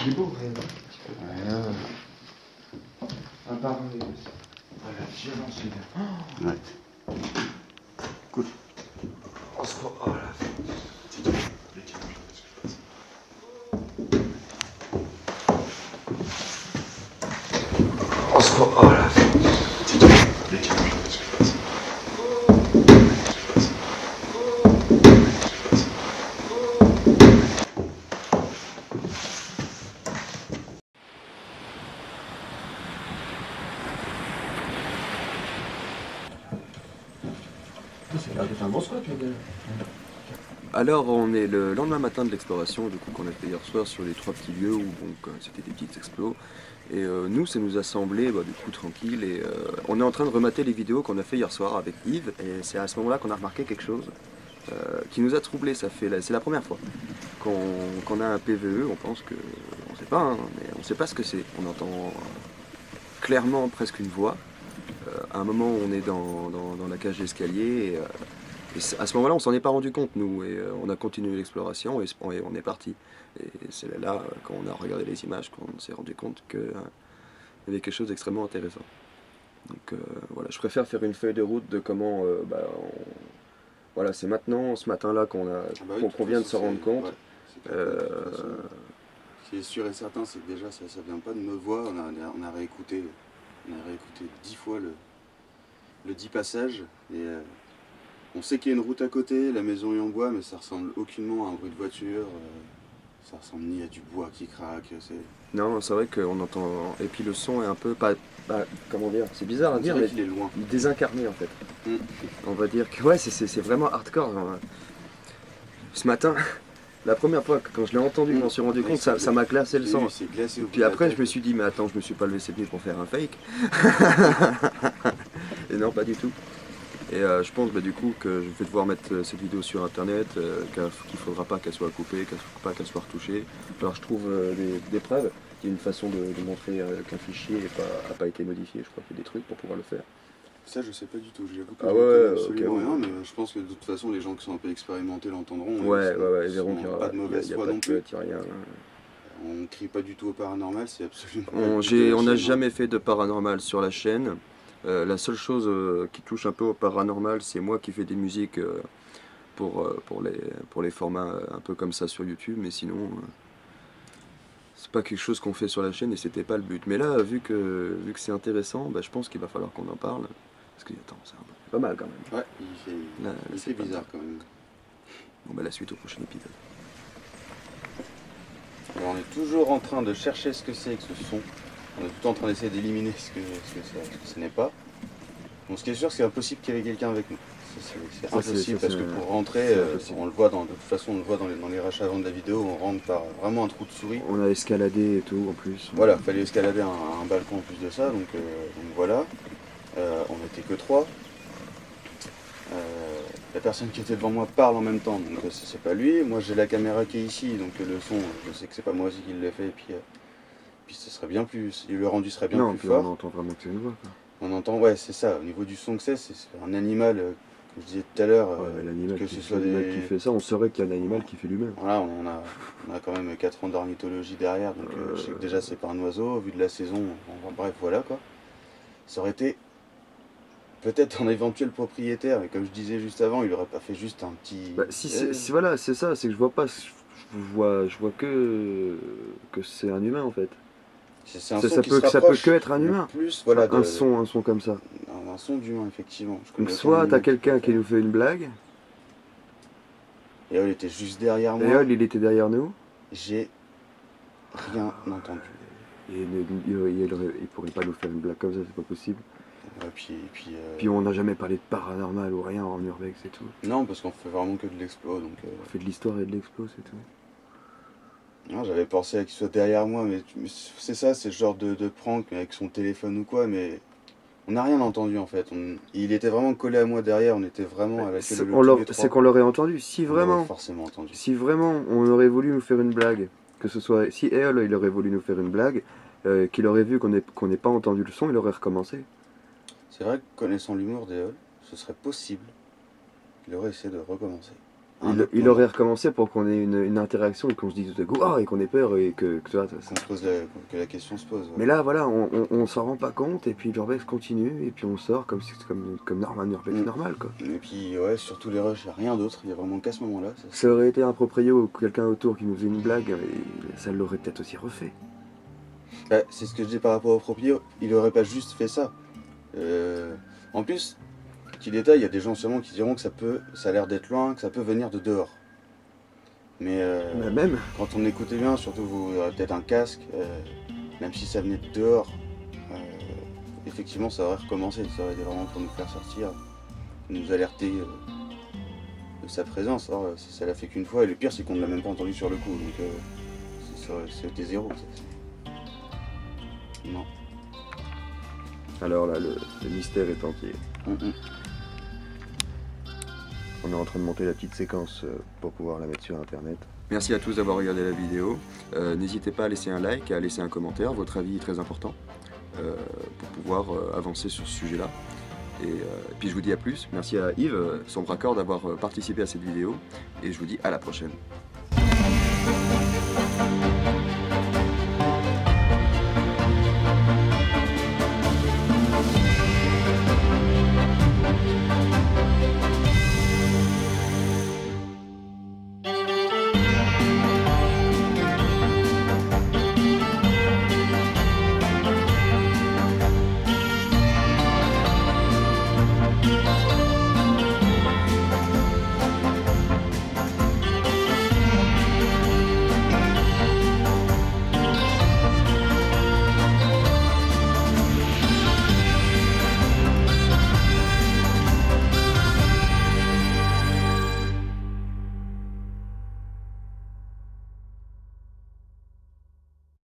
qui bourre. Voilà. Ah, pardon, les gars. Ah, la violence, les gars. Ouais. Cool. Oh, oh là. Oh là. C'est un bon spot, les gars. Alors on est le lendemain matin de l'exploration du coup qu'on a fait hier soir sur les 3 petits lieux où donc c'était des petites explos et nous ça nous a semblé du coup tranquille et on est en train de remater les vidéos qu'on a fait hier soir avec Yves et c'est à ce moment là qu'on a remarqué quelque chose qui nous a troublé. C'est la première fois qu'on a un PVE. On pense que on sait pas mais on sait pas ce que c'est. On entend clairement presque une voix. À un moment on est dans la cage d'escalier et à ce moment-là, on s'en est pas rendu compte, nous, et on a continué l'exploration et on est parti. Et c'est là, quand on a regardé les images, qu'on s'est rendu compte qu'il y avait quelque chose d'extrêmement intéressant. Donc voilà, je préfère faire une feuille de route de comment... Voilà, c'est maintenant, ce matin-là, qu'on vient de se rendre compte. Ouais, ce qui est sûr et certain, c'est que déjà, ça vient pas de nos voix. On a réécouté 10 fois le 10 passages. Et, on sait qu'il y a une route à côté, la maison est en bois, mais ça ressemble aucunement à un bruit de voiture. Ça ressemble ni à du bois qui craque. Non, c'est vrai qu'on entend. Et puis le son est un peu. Comment dire, c'est bizarre à dire, mais il est loin. Désincarné en fait. On va dire que ouais, c'est vraiment hardcore. Ce matin, la première fois quand je l'ai entendu, je m'en suis rendu compte, ça m'a glacé le sang. Puis après, je me suis dit, mais attends, je me suis pas levé cette nuit pour faire un fake. Et non, pas du tout. Et je pense du coup que je vais devoir mettre cette vidéo sur internet, qu'il ne faudra pas qu'elle soit coupée, qu'il ne faudra pas qu'elle soit retouchée. Alors je trouve des preuves, il y a une façon de montrer qu'un fichier n'a pas été modifié, je crois qu'il y a des trucs pour pouvoir le faire. Ça je sais pas du tout, j'avoue que je connais absolument rien, mais je pense que de toute façon les gens qui sont un peu expérimentés l'entendront. Ouais, ils verront qu'il n'y aura pas de mauvaise foi non plus. Rien. On ne crie pas du tout au paranormal, c'est absolument on n'a jamais fait de paranormal sur la chaîne. La seule chose qui touche un peu au paranormal, c'est moi qui fais des musiques pour les formats un peu comme ça sur YouTube, mais sinon c'est pas quelque chose qu'on fait sur la chaîne et c'était pas le but. Mais là, vu que c'est intéressant, je pense qu'il va falloir qu'on en parle. Parce que attends, c'est pas mal quand même. Ouais, il fait bizarre quand même. Bon la suite au prochain épisode. Alors, on est toujours en train de chercher ce que c'est que ce son. On est tout le temps en train d'essayer d'éliminer ce que ce n'est pas. Bon, ce qui est sûr, c'est impossible qu'il y ait quelqu'un avec nous. C'est impossible parce que pour rentrer, on le voit de toute façon, on le voit dans les rachats avant de la vidéo, on rentre par vraiment un trou de souris. On a escaladé et tout en plus. Voilà, il fallait escalader un balcon en plus de ça, donc voilà. On n'était que 3. La personne qui était devant moi parle en même temps, donc c'est pas lui. Moi j'ai la caméra qui est ici, donc le son, je sais que c'est pas moi aussi qui l'ai fait, et puis ce serait bien plus, le rendu serait bien plus fort. On entend vraiment que c'est une voix. On entend, ouais, c'est ça, au niveau du son que c'est un animal, comme je disais tout à l'heure, l'animal qui fait ça, on saurait qu'il y a un animal qui fait lui-même. Voilà, on a quand même 4 ans d'ornithologie derrière, donc je sais que déjà c'est pas un oiseau, vu de la saison, bref, voilà quoi. Ça aurait été peut-être un éventuel propriétaire, mais comme je disais juste avant, il aurait pas fait juste un petit... Voilà, c'est ça, c'est que je vois pas, je vois que c'est un humain en fait. Ça peut que être un humain. Plus, voilà, un son comme ça. Un son d'humain, effectivement. Donc soit t'as quelqu'un qui nous fait une blague. Et il était juste derrière moi. Et il était derrière nous. J'ai rien entendu. Et il pourrait pas nous faire une blague comme ça, c'est pas possible. Puis on n'a jamais parlé de paranormal ou rien en urbex et tout. Non, parce qu'on fait vraiment que de l'explo. On fait de l'histoire et de l'explo, c'est tout. Non, j'avais pensé à qu'il soit derrière moi, mais c'est ça, c'est le genre de prank avec son téléphone ou quoi, mais on n'a rien entendu en fait. Il était vraiment collé à moi derrière, on était vraiment à la C'est qu'on l'aurait entendu, si vraiment. Forcément entendu. Si vraiment on aurait voulu nous faire une blague, que ce soit si elle, il aurait voulu nous faire une blague, qu'il aurait vu qu'on n'ait pas entendu le son, il aurait recommencé. C'est vrai que connaissant l'humour d'Eol, ce serait possible qu'il aurait essayé de recommencer. Il aurait recommencé pour qu'on ait une interaction et qu'on se dise tout à coup et qu'on ait peur et que tu vois, que la question se pose. Ouais. Mais là voilà, on s'en rend pas compte et puis l'urbex continue et puis on sort comme normal, urbex normal quoi. Et puis ouais, surtout les rushs, il n'y a rien d'autre, il y a vraiment qu'à ce moment-là. Ça aurait été un proprio ou quelqu'un autour qui nous faisait une blague et ça l'aurait peut-être aussi refait. Bah, c'est ce que je dis par rapport au proprio, il aurait pas juste fait ça. En plus, petit détail, il y a des gens sûrement qui diront que ça a l'air d'être loin, que ça peut venir de dehors. Mais même quand on écoutait bien, surtout vous aurez peut-être un casque, même si ça venait de dehors, effectivement ça aurait recommencé, ça aurait été vraiment pour nous faire sortir, nous alerter de sa présence. Alors ça l'a fait qu'une fois, et le pire c'est qu'on ne l'a même pas entendu sur le coup, donc c'était zéro. Non. Alors là, le mystère est entier. On est en train de monter la petite séquence pour pouvoir la mettre sur internet. Merci à tous d'avoir regardé la vidéo. N'hésitez pas à laisser un like, à laisser un commentaire. Votre avis est très important pour pouvoir avancer sur ce sujet-là. Et puis je vous dis à plus. Merci à Yves, son braccord, d'avoir participé à cette vidéo. Et je vous dis à la prochaine.